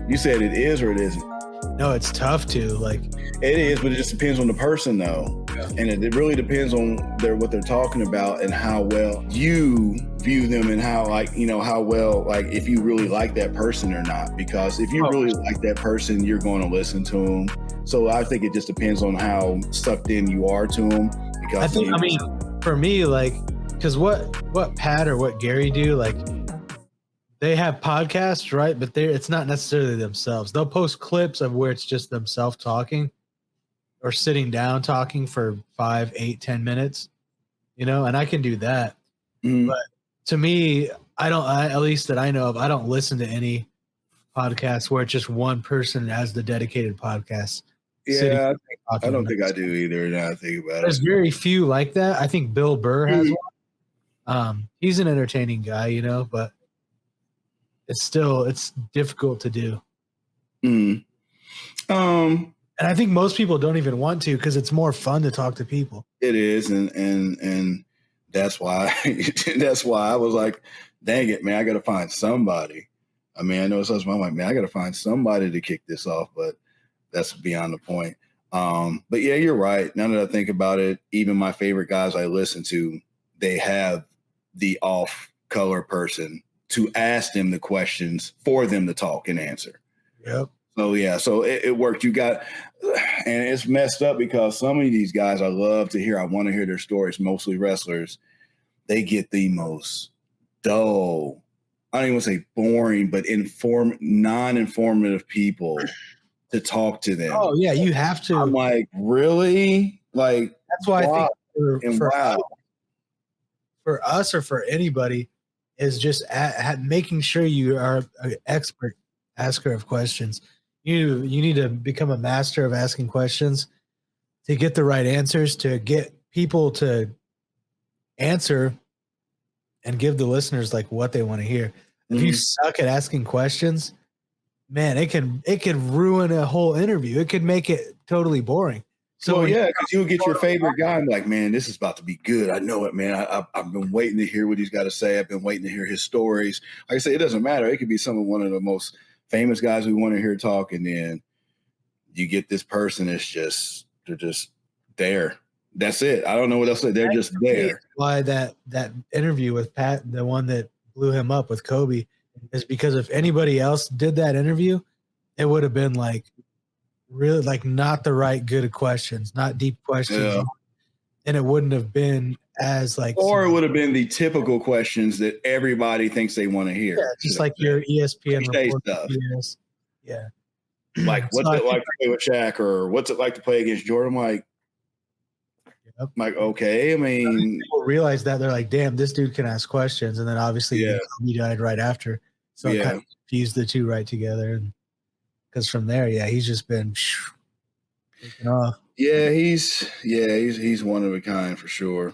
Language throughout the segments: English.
You said it is or it isn't? No, it's tough to like. It is, but it just depends on the person, though, and it really depends on what they're talking about and how well you view them and how how well if you really like that person or not. Because if you really like that person, you're going to listen to them. So I think it just depends on how sucked in you are to them. Because I mean, for me, because what Pat or what Gary do, they have podcasts, right? But it's not necessarily themselves. They'll post clips of where it's just themselves talking or sitting down talking for 5, 8, 10 minutes, and I can do that. But to me, at least that I know of, I don't listen to any podcasts where it's just one person as the dedicated podcast. Yeah, I don't think I do either. Now I think about it. There's very few like that. I think Bill Burr has one. He's an entertaining guy, but it's difficult to do. And I think most people don't even want to because it's more fun to talk to people. It is, and that's why I was like, dang it, man, I got to find somebody. I mean, I know it's I'm like, man, I got to find somebody to kick this off, but that's beyond the point. But yeah, you're right. Now that I think about it, even my favorite guys I listen to, they have the off-color person to ask them the questions for them to talk and answer. Yep. So yeah, so it worked. You got, and it's messed up because some of these guys I love to hear. I want to hear their stories. Mostly wrestlers, they get the most dull. I don't even want to say boring, but non-informative people to talk to them. Oh yeah, you have to. I'm like, really? Like that's why I think for us or for anybody is just making sure you are an expert asker of questions. You need to become a master of asking questions to get the right answers, to get people to answer and give the listeners what they want to hear. If you suck at asking questions, man, it can ruin a whole interview. It could make it totally boring. So yeah, because you'll get your favorite guy and be like, man, this is about to be good. I know it, man. I've been waiting to hear what he's got to say. I've been waiting to hear his stories. Like I say, it doesn't matter. It could be one of the most famous guys we want to hear talk, and then you get this person that's they're just there. That's it. I don't know what else to say. They're just there. Why that interview with Pat, the one that blew him up with Kobe, is because if anybody else did that interview, it would have been really not the right good questions, not deep questions, and it wouldn't have been as or it would have been the typical questions that everybody thinks they want to hear. Yeah, just like your ESPN stuff. Yeah, like what's it like to play with Shaq, or what's it like to play against Jordan? I'm like, okay. I mean, people realize that they're like, damn, this dude can ask questions, and then obviously he died right after, so it kind of fused the two right together. And because from there, he's just been taking off. Yeah, he's one of a kind for sure.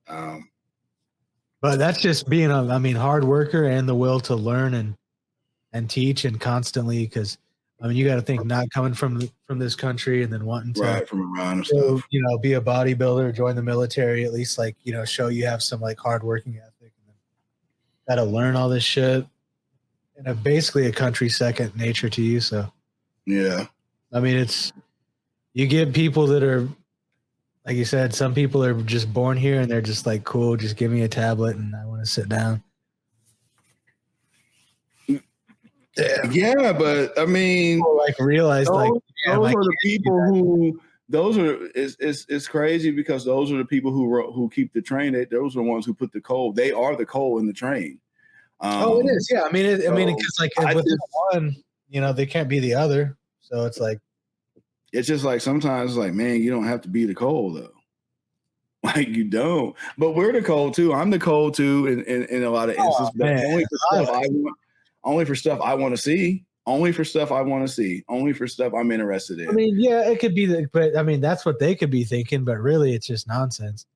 But that's just being hard worker and the will to learn and teach and constantly, because you got to think, not coming from this country and then wanting to from around and stuff. Be a bodybuilder, join the military, at least show you have some hard working ethic, and then got to learn all this shit. And basically a country second nature to you. So, yeah. You get people that are, like you said, some people are just born here and they're just cool, just give me a tablet and I want to sit down. Yeah, but people, realize those are the people who. It's crazy because those are the people who keep the train. Those are the ones who put the coal. They are the coal in the train. It is. Yeah. Because with one, they can't be the other. So it's it's just sometimes man, you don't have to be the coal though. You don't. But we're the coal too. I'm the coal too in a lot of instances. But only for stuff I want to see. Only for stuff I want to see. Only for stuff I'm interested in. It could be but that's what they could be thinking, but really it's just nonsense.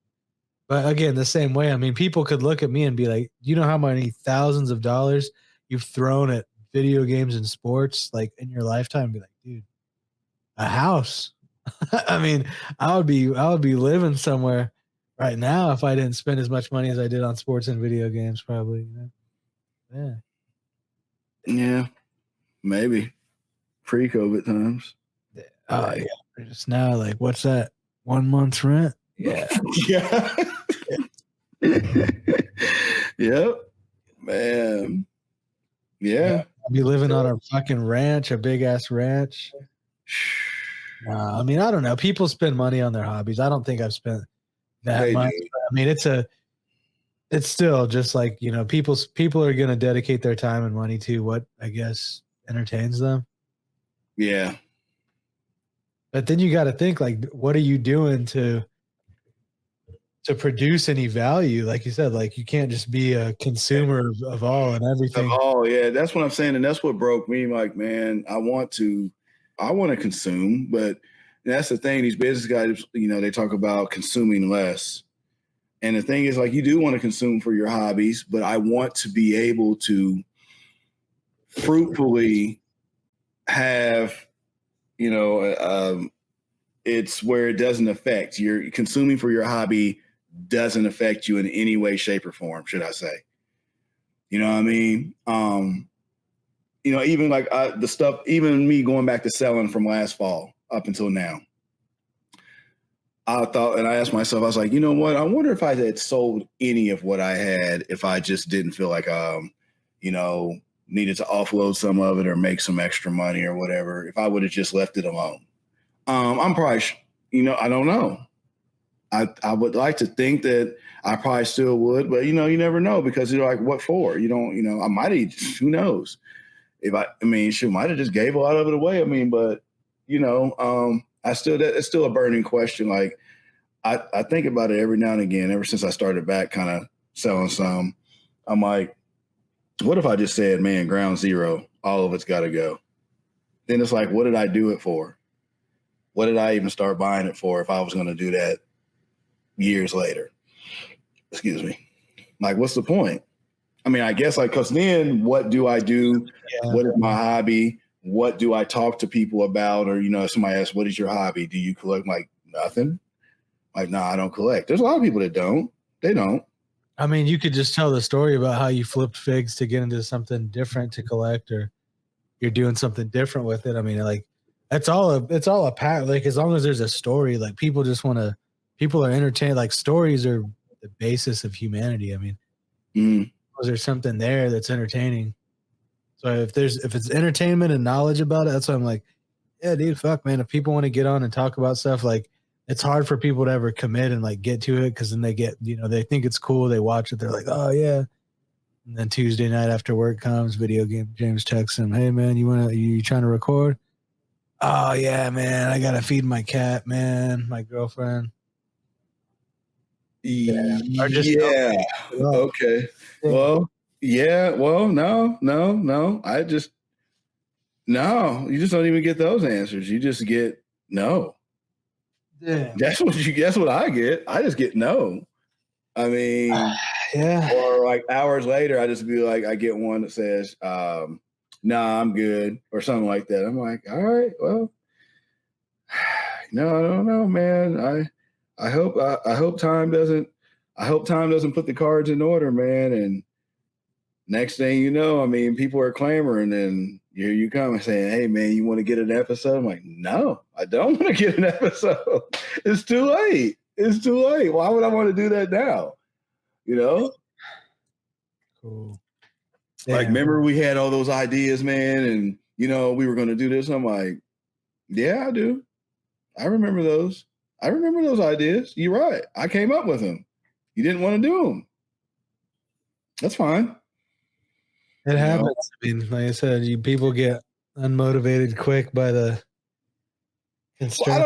But again, the same way, people could look at me and be like, you know how many thousands of dollars you've thrown at video games and sports in your lifetime? And be like, dude, a house. I would be living somewhere right now if I didn't spend as much money as I did on sports and video games, probably. Yeah. Yeah, maybe. Pre-COVID times. Oh yeah. Just now, like, what's that? 1 month's rent? Yeah. Yeah. Yep. Man. Yeah. I'll be living on a fucking ranch, a big ass ranch. I mean, I don't know. People spend money on their hobbies. I don't think I've spent that much. I mean, it's still just like, you know, people are going to dedicate their time and money to what I guess entertains them. Yeah. But then you got to think, like, what are you doing to produce any value? Like you said, like, you can't just be a consumer of all and everything. Yeah, that's what I'm saying, and that's what broke me. Like, man, I want to consume, but that's the thing. These business guys, you know, they talk about consuming less, and the thing is, like, you do want to consume for your hobbies, but I want to be able to fruitfully have, you know, it's where it doesn't affect your consuming for your hobby doesn't affect you in any way, shape, or form, should I say. You know what I mean? You know, even like the stuff, even me going back to selling from last fall up until now, I thought, and I asked myself, I was like, you know what? I wonder if I had sold any of what I had if I just didn't feel like, you know, needed to offload some of it or make some extra money or whatever, if I would have just left it alone. I'm probably, you know, I don't know. I would like to think that I probably still would, but, you know, you never know because you're like, what for? You don't, you know, I might have, who knows? I mean, shoot, might have just gave a lot of it away. I mean, but, you know, it's still a burning question. Like, I think about it every now and again, ever since I started back kind of selling some. I'm like, what if I just said, man, ground zero, all of it's got to go? Then it's like, what did I do it for? What did I even start buying it for if I was going to do that years later? Excuse me. Like, what's the point? I mean, I guess, like, because then what do I do? Yeah. What is my hobby? What do I talk to people about? Or, you know, if somebody asks, what is your hobby? Do you collect? Like, nothing. Like, no, I don't collect. There's a lot of people that don't. They don't. I mean, you could just tell the story about how you flipped figs to get into something different to collect, or you're doing something different with it. I mean, like, it's all a path. Like, as long as there's a story, like, people are entertained. Like, stories are the basis of humanity. I mean, there's something there that's entertaining. So if it's entertainment and knowledge about it, that's why I'm like, yeah, dude, fuck, man. If people want to get on and talk about stuff, like, it's hard for people to ever commit and, like, get to it, because then they get, you know, they think it's cool, they watch it, they're like, oh yeah, and then Tuesday night after work comes, VideoGamexJames texts them, hey man, you trying to record? Oh yeah, man, I gotta feed my cat, man, my girlfriend. Yeah. Okay. Well, yeah. Well, no. You just don't even get those answers. You just get no. Yeah. That's what I get. I just get no. I mean, yeah. Or like hours later, I just be like, I get one that says, nah, I'm good, or something like that. I'm like, all right, well, no, I don't know, man. I hope time doesn't put the cards in order, man. And next thing you know, I mean, people are clamoring, and here you come and saying, hey man, you want to get an episode? I'm like, no, I don't want to get an episode. It's too late. Why would I want to do that now? You know? Cool. Like, remember we had all those ideas, man, and, you know, we were going to do this. I'm like, yeah, I do. I remember those. Ideas. You're right. I came up with them. You didn't want to do them. That's fine. It happens. I mean, like I said, people get unmotivated quick by the constraints. Well, I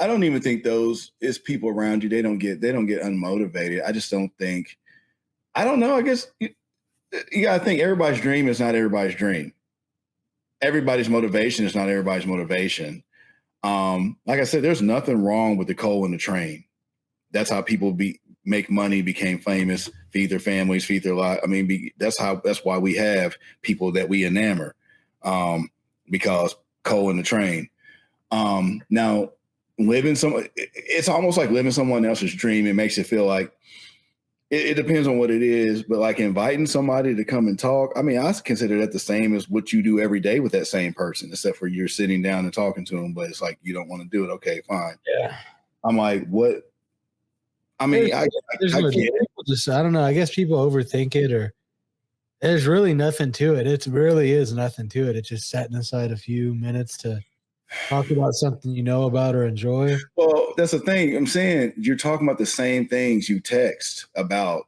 don't even think those is people around you. They don't get unmotivated. I just don't think. I don't know. I guess you gotta think everybody's dream is not everybody's dream. Everybody's motivation is not everybody's motivation. Like I said, there's nothing wrong with the coal and the train. That's how people make money, became famous, feed their families, feed their life. I mean, that's why we have people that we enamor, because coal and the train. Now, it's almost like living someone else's dream. It makes you feel like it depends on what it is, but like inviting somebody to come and talk, I mean, I consider that the same as what you do every day with that same person, except for you're sitting down and talking to them, but it's like you don't want to do it. Okay, fine. Yeah. I'm like, what? I mean, I get it. Just, I don't know. I guess people overthink it, or there's really nothing to it. It really is nothing to it. It's just setting aside a few minutes to talk about something you know about or enjoy. Well, that's the thing. I'm saying you're talking about the same things you text about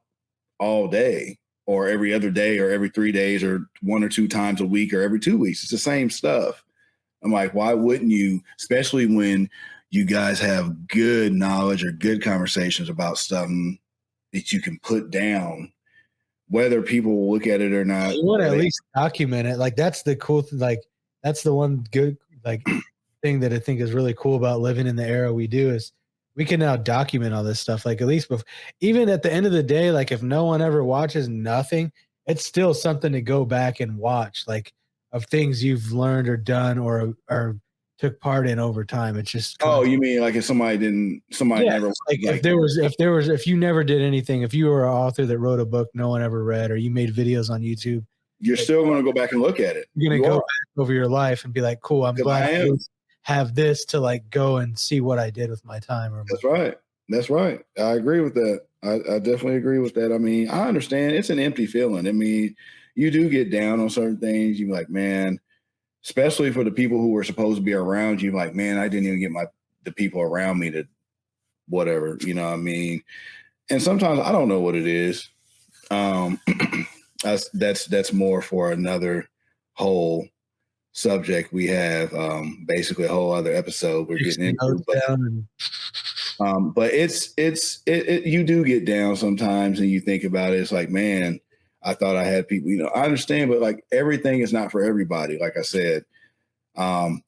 all day, or every other day, or every 3 days, or 1 or 2 times a week, or every 2 weeks. It's the same stuff. I'm like, why wouldn't you, especially when you guys have good knowledge or good conversations about something that you can put down, whether people will look at it or not. You want to at least document it. Like, that's the cool thing. Like, that's the one good, like, thing that I think is really cool about living in the era we do, is we can now document all this stuff. Like, at least even at the end of the day, like, if no one ever watches nothing, it's still something to go back and watch, like, of things you've learned or done or took part in over time. It's just, oh, you mean like if somebody never, like, if you never did anything, if you were an author that wrote a book no one ever read, or you made videos on YouTube, you're still going to go back and look at it. You're going to go back over your life and be like, cool, I'm glad I have this to, like, go and see what I did with my time. That's right. I agree with that. I definitely agree with that. I mean, I understand it's an empty feeling. I mean, you do get down on certain things. You're like, man, especially for the people who were supposed to be around you, like, man, I didn't even get the people around me to whatever, you know what I mean? And sometimes I don't know what it is. That's more for another whole subject we have, basically a whole other episode we're getting into. But you do get down sometimes, and you think about it. It's like, man, I thought I had people, I understand, but like everything is not for everybody. Like I said,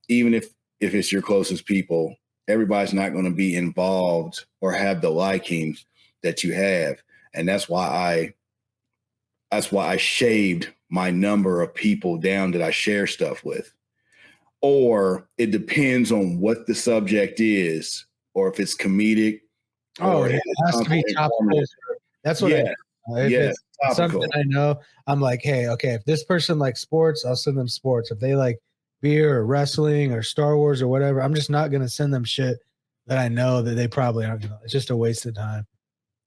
even if it's your closest people, everybody's not going to be involved or have the liking that you have. And that's why I shaved my number of people down that I share stuff with. Or it depends on what the subject is, or if it's comedic. It has to be topical. That's what it's something I know. I'm like, hey, okay, if this person likes sports, I'll send them sports. If they like beer or wrestling or Star Wars or whatever, I'm just not going to send them shit that I know that they probably aren't going to. It's just a waste of time.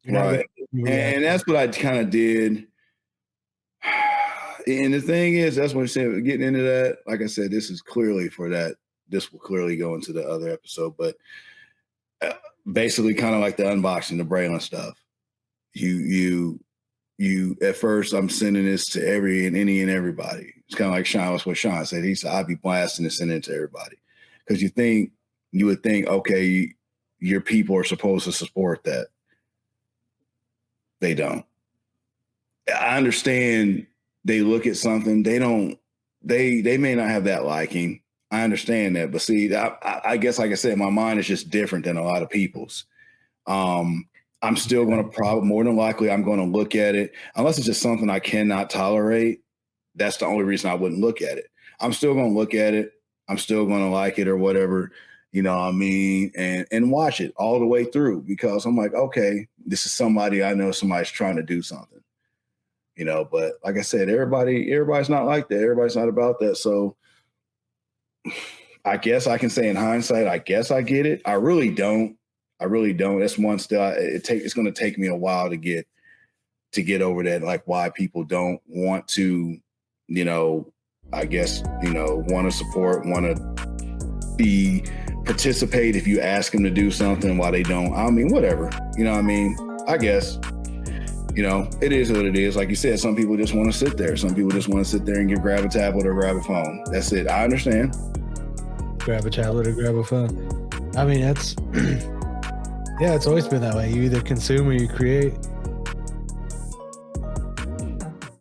Right. And that's what I kind of did. And the thing is, that's what I said, getting into that, like I said, this is clearly for that. This will clearly go into the other episode, but basically kind of like the unboxing, the Braylon stuff. You at first, I'm sending this to any and everybody. It's kind of like Sean, that's what Sean said. He said, I'd be blasting and sending it to everybody. Because you would think, okay, your people are supposed to support that. They don't. I understand they look at something, they may not have that liking. I understand that. But see, I guess, like I said, my mind is just different than a lot of people's. I'm still going to more than likely, I'm going to look at it. Unless it's just something I cannot tolerate, that's the only reason I wouldn't look at it. I'm still going to look at it. I'm still going to like it or whatever, you know what I mean? And watch it all the way through, because I'm like, okay, this is somebody I know, somebody's trying to do something, but like I said, everybody's not like that. Everybody's not about that. So I guess I can say in hindsight, I guess I get it. I really don't. That's one still. It's going to take me a while to get over that, like why people don't want to, I guess, want to support, want to participate if you ask them to do something, why they don't. I mean, whatever, I guess, it is what it is. Like you said, some people just want to sit there. Some people just want to sit there and grab a tablet or grab a phone. That's it. I understand. Grab a tablet or grab a phone. I mean, that's... Yeah, it's always been that way. You either consume or you create.